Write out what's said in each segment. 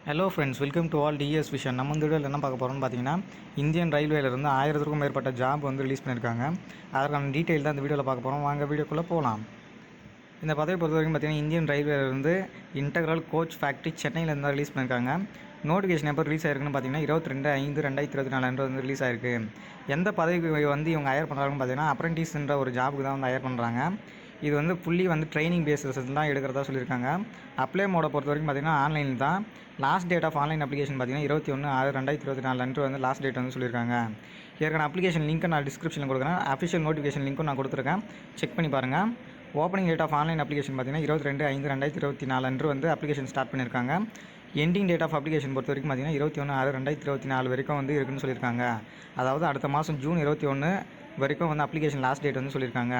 Hello friends, welcome to all TS vision. நம்ம இந்த வீடியோவில் என்ன பார்க்க போகிறோம்னு பார்த்தீங்கன்னா, இந்தியன் ரயில்வேலேருந்து 1000க்கும் மேற்பட்ட ஜாப் வந்து ரிலீஸ் பண்ணியிருக்காங்க. அதற்கான டீட்டெயில் தான் இந்த வீடியோவில் பார்க்க போகிறோம். வாங்க வீடியோக்குள்ளே போகலாம். இந்த பதவி பொறுத்த வரைக்கும் பார்த்தீங்கன்னா, இந்தியன் ரயில்வேலேருந்து இன்டெக்ரல் கோச் ஃபேக்ட்ரி சென்னையிலேருந்து ரிலீஸ் பண்ணியிருக்காங்க. நோட்டிஃபிகேஷன் எப்போ ரிலீஸ் ஆயிருக்குன்னு பார்த்தீங்கன்னா 22/5/2024 அன்று வந்து ரிலீஸ் ஆயிருக்கு. எந்த பதவிக்கு வந்து இவங்க ஹையர் பண்ணுறாங்கன்னு பார்த்தீங்கன்னா, அப்ரெண்டிஸ்ன்ற ஒரு ஜாபுக்கு தான் வந்து ஹையர் பண்ணுறாங்க. இது வந்து ஃபுல்லி வந்து ட்ரைனிங் பேஸஸ் தான் எடுக்கிறதா சொல்லியிருக்காங்க. அப்ளை மோடை பொறுத்த வரைக்கும் பார்த்தீங்கன்னா ஆன்லைன் தான். Last date of online application பார்த்தீங்கன்னா 21/6/2024 அன்று வந்து லாஸ்ட் டேட் வந்து சொல்லியிருக்காங்க. ஏற்கனவே அப்ளிகேஷன் லிங்க்கை நான் டிஸ்கிரிப்ஷனில் கொடுக்குறேன். அஃபிஷியல் நோட்டிஃபிகேஷன் லிங்க்கும் நான் கொடுத்துருக்கேன், செக் பண்ணி பாருங்கள். Opening date of online application பார்த்தீங்கன்னா 22/5/2024 அன்று வந்து அப்ளிகேஷன் ஸ்டார்ட் பண்ணியிருக்காங்க. எண்டிங் டேட் ஆஃப் அப்ளிகேஷன் பொறுத்த வரைக்கும் பார்த்தீங்கன்னா 21/6/2024 வரைக்கும் வந்து இருக்குன்னு சொல்லியிருக்காங்க. அதாவது அடுத்த மாதம் ஜூன் 21 வரைக்கும் வந்து அப்ளிகேஷன் லாஸ்ட் டேட் வந்து சொல்லியிருக்காங்க.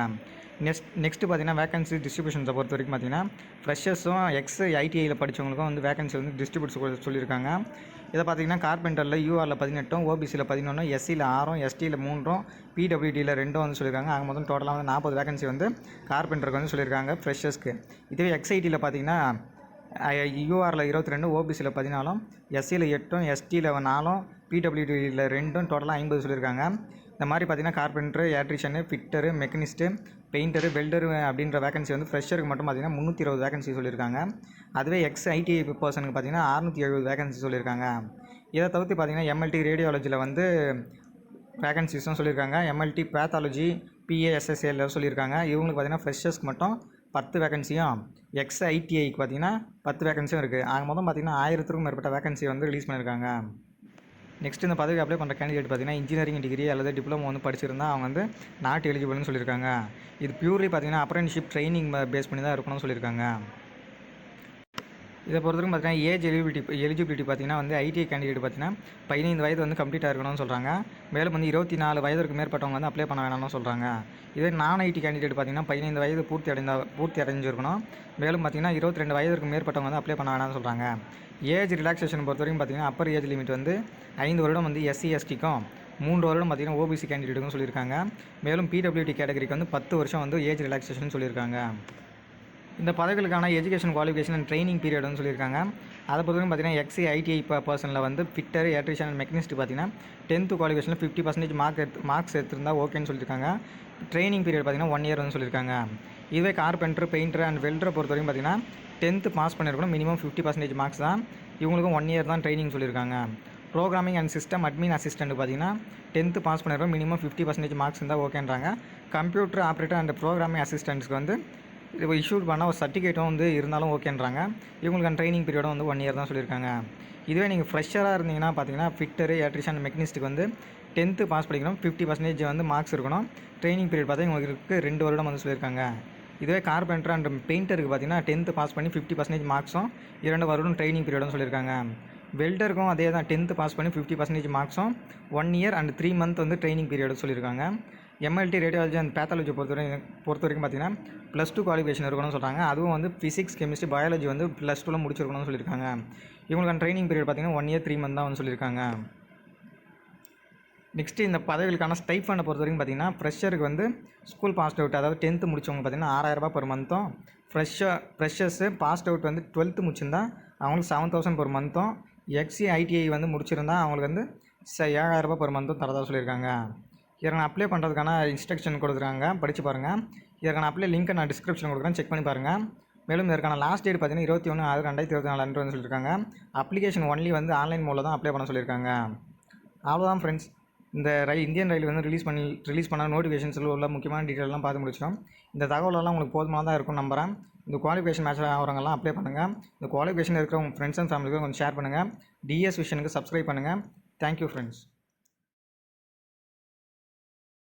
நெக்ஸ்ட்டு பார்த்தீங்கன்னா வேகன்சி டிஸ்ட்ரிபியூஷன்ஸை பொறுத்த வரைக்கும் பார்த்தீங்கன்னா ஃப்ரெஷர்ஸும் ஐடிஐயில் படித்தவங்களுக்கும் வந்து வேகன்சி வந்து டிஸ்ட்ரிபியூட் சொல்லியிருக்காங்க. இதை பார்த்தீங்கன்னா கார்பெண்டரில் யூஆரில் 18, ஓபிசியில் 11, எஸ்சியில் 6, எஸ்டியில் 3, பிடபிள்யூடியில் 2 வந்து சொல்லியிருக்காங்க. ஆக மொத்தம் டோட்டலாக வந்து 40 வேகன்சி வந்து கார்பெண்டருக்கு வந்து சொல்லியிருக்காங்க ஃப்ரெஷர்ஸ்க்கு. இதுவே எக்ஸ்ஐடியில் பார்த்தீங்கன்னா யூஆரில் 22, ஓபிசியில் 14, எஸ்சியில் 8, எஸ்டியில் 4, பிடபிள்யூடியில் 2, டோட்டலாக 50 சொல்லியிருக்காங்க. இந்த மாதிரி பார்த்தீங்கன்னா carpenter, electrician, fitter, machinist, painter, welder அப்படின்ற வேகன்சி வந்து ஃப்ரெஷருக்கு மட்டும் பார்த்தீங்கன்னா 320 வேகன்சி சொல்லியிருக்காங்க. அதுவே ஐடிஐ பர்சனுக்கு பார்த்தீங்கன்னா 670 வேகன்சி சொல்லியிருக்காங்க. இதை தவிர்த்து பார்த்தீங்கன்னா எம்எல்டி ரேடியாலஜியில் வந்து வேகன்சிஸும் சொல்லியிருக்காங்க. எம்எல்டி பேத்தாலஜி, பிஏஎஸ்எஸ்ஏல சொல்லியிருக்காங்க. இவங்களுக்கு பார்த்தீங்கன்னா ஃப்ரெஷர்ஸ்க்கு மட்டும் 10 வேகன்சியும், ஐடிஐக்கு பார்த்தீங்கன்னா 10 வேகன்சியும் இருக்குது. ஆக மொத்தம் பார்த்தீங்கன்னா 1000க்கும் மேற்பட்ட வேகன்சி வந்து ரிலீஸ் பண்ணியிருக்காங்க. நெக்ஸ்ட் இந்த பதவி அப்ளை பண்ணுற கேண்டிடேட் பார்த்தீங்கன்னா இன்ஜினியரிங் டிகிரி அல்லது டிப்ளமோ வந்து படிச்சிருந்தால் அவங்க வந்து நாட் எலிஜிபிள்னு சொல்லியிருக்காங்க. இது பியூர்லி பார்த்தீங்கன்னா அப்ரெண்டிஸ்ஷிப் ட்ரைனிங் பேஸ் பண்ணி தான் இருக்கணும்னு சொல்லியிருக்காங்க. இதை பொறுத்தவரைக்கும் பார்த்தீங்கன்னா ஏஜ் எலிஜிபிலிட்டி பார்த்தீங்கன்னா வந்து ஐடிஐ கேண்டிடேட் பார்த்தீங்கன்னா 15 வயது வந்து கம்ப்ளீட் ஆகிருக்கணும்னு சொல்கிறாங்க. மேலும் வந்து 24 வயதுக்கு மேற்பட்டவங்க வந்து அப்ளை பண்ண வேணாம்னு சொல்கிறாங்க. இதே நான் ஐடி கேண்டிடேட் பார்த்தீங்கன்னா 15 வயது பூர்த்தி அடைஞ்சிருக்கணும். மேலும் பார்த்தீங்கன்னா 22 வயதுக்கு மேற்பட்டவங்க வந்து அப்ளை பண்ண வேணாம்னு சொல்கிறாங்க. ஏஜ் ரிலாக்ஸேஷன் பொறுத்த வரைக்கும் பார்த்தீங்கன்னா அப்பர் ஏஜ் லிமிட் வந்து 5 வருடம் வந்து எஸ்சி எஸ்டிக்கும், 3 வருடம் பார்த்தீங்கன்னா ஓபிசி கேண்டிடேட்டுக்கும் சொல்லியிருக்காங்க. மேலும் பிடபிள்யூடி கேட்டகரிக்கு வந்து 10 வருஷம் வந்து ஏஜ் ரிலாக்ஸேஷன் சொல்லியிருக்காங்க. இந்த பதவிகளுக்கான எஜுகேஷன் குவாலிஃபிகேஷன் அண்ட் ட்ரைனிங் பீரியட்னு சொல்லியிருக்காங்க. அதை பொறுத்தவரைக்கும் பார்த்தீங்கன்னா ஐடிஐ பர்சனில் வந்து ஃபிட்டர், எலக்ட்ரிஷியன் அண்ட் மெக்கனிஸ்ட் பார்த்தீங்கன்னா 10th குவாலிஃபிகேஷனில் 50% மார்க்ஸ் எடுத்திருந்தால் ஓகேன்னு சொல்லியிருக்காங்க. ட்ரைனிங் பீரியட் பார்த்தீங்கன்னா 1 year வந்து சொல்லியிருக்காங்க. இதுவே கார்பெண்டர், பெயிண்டர் அண்ட் வெல்டரை பொறுத்த வரைக்கும் பார்த்தீங்கன்னா 10th பாஸ் பண்ணியிருக்கணும். மினிமம் 50% மார்க்ஸ் தான். இவங்களுக்கும் 1 year தான் ட்ரைனிங் சொல்லியிருக்காங்க. Programming and system admin assistant பார்த்தீங்கன்னா 10th பாஸ் பண்ணியிருக்கோம். மினிமம் 50% மார்க்ஸ் இருந்தால் ஓகேன்றாங்க. கம்ப்யூட்டர் ஆப்ரேட்டர் அண்ட் ப்ரோக்ராமிங் அசிஸ்டன்ட்ஸ்க்கு வந்து இப்போ இஷ்யூட் பண்ணால் ஒரு சர்டிஃபிகேட்டும் வந்து இருந்தாலும் ஓகேன்றாங்க. இவங்களுக்கான ட்ரைனிங் பீரியடும் வந்து 1 year தான் சொல்லியிருக்காங்க. இதுவே நீங்கள் ஃப்ரெஷராக இருந்தீங்கன்னா பார்த்தீங்கன்னா ஃபிட்டரு, எலக்ட்ரிஷியன், மெக்கனிஸ்ட்டுக்கு வந்து 10th பாஸ் பண்ணிக்கணும். 50% வந்து மார்க்ஸ் இருக்கணும். ட்ரைனிங் பீரியட் பார்த்தா உங்களுக்கு 2 வருடம் வந்து சொல்லியிருக்காங்க. இதுவே கார்பெண்டர் அண்ட் பெயிண்டருக்கு பார்த்தீங்கன்னா 10th பாஸ் பண்ணி 50% மார்க்ஸும், 2 வருடம் ட்ரைனிங் பீரியடும் சொல்லியிருக்காங்க. வெல்டருக்கும் அதே தான், 10th பாஸ் பண்ணி 50% மார்க்ஸும், 1 year and 3 month வந்து ட்ரைனிங் பீரியடும் சொல்லியிருக்காங்க. எம்எல்டி ரேடியாலஜி அண்ட் பேத்தாலஜி பொறுத்த வரைக்கும் பார்த்தீங்கன்னா +2 குவாலிஃபிகேஷன் இருக்கணும்னு சொல்கிறாங்க. அதுவும் வந்து ஃபிசிக்ஸ், கெமிஸ்ட்ரி, பயாலஜி வந்து +2ல முடிச்சிருக்கணும்னு சொல்லியிருக்காங்க. இவங்களுக்கான ட்ரைனிங் பீரியட் பார்த்தீங்கன்னா 1 year 3 month தான் வந்து சொல்லியிருக்காங்க. நெக்ஸ்ட்டு இந்த பதவிகளுக்கான ஸ்டைஃபண்டை பொறுத்த வரைக்கும் பார்த்தீங்கன்னா ஃப்ரெஷருக்கு வந்து ஸ்கூல் பாஸ்ட் அவுட், அதாவது 10th முடிச்சவங்க பார்த்தீங்கன்னா 6000 per month-ம், ஃப்ரெஷர்ஸு பாஸ்ட் அவுட் வந்து 12th முடிச்சிருந்தா அவங்களுக்கு 7000 per month-ம், ஐடிஐ வந்து முடிச்சிருந்தா அவங்களுக்கு வந்து 7000 per month-ம் தரதாக சொல்லியிருக்காங்க. இதற்கான அப்ளை பண்ணுறதுக்கான இன்ஸ்ட்ரக்ஷன் கொடுத்துருக்காங்க, படித்து பாருங்கள். இதற்கான அப்ளை லிங்க்கை நான் டிஸ்கிரிப்ஷன் கொடுக்குறேன், செக் பண்ணி பாருங்கள். மேலும் இதற்கான லாஸ்ட் டேட் பார்த்தீங்கன்னா 21/6/2024 அன்று வந்து சொல்லியிருக்காங்க. அப்ளிகேஷன் ஒன்லி வந்து ஆன்லைன் மூலம் தான் அப்ளை பண்ண சொல்லியிருக்காங்க. அவ்வளோதான் ஃப்ரெண்ட்ஸ். இந்த இந்தியன் ரயில் வந்து ரிலீஸ் பண்ண நோட்டிஃபிகேஷன்ஸில் உள்ள முக்கியமான டீட்டெயிலாம் பார்த்து முடிச்சிட்டோம். இந்த தகவலெல்லாம் உங்களுக்கு போதுமானதாக இருக்கும் நம்புகிறேன். இந்த குவாலிஃபிகேஷன் மேட்ச் ஆகிறவங்கலாம் அப்ளை பண்ணுங்கள். இந்த குவாலிஃபிகேஷன் இருக்கிற உங்கள் ஃப்ரெண்ட்ஸ் அண்ட் ஃபேமிலிக்கு கொஞ்சம் ஷேர் பண்ணுங்கள். டிஎஸ் விஷனுக்கு சப்ஸ்கிரைப் பண்ணுங்கள். Thank you friends.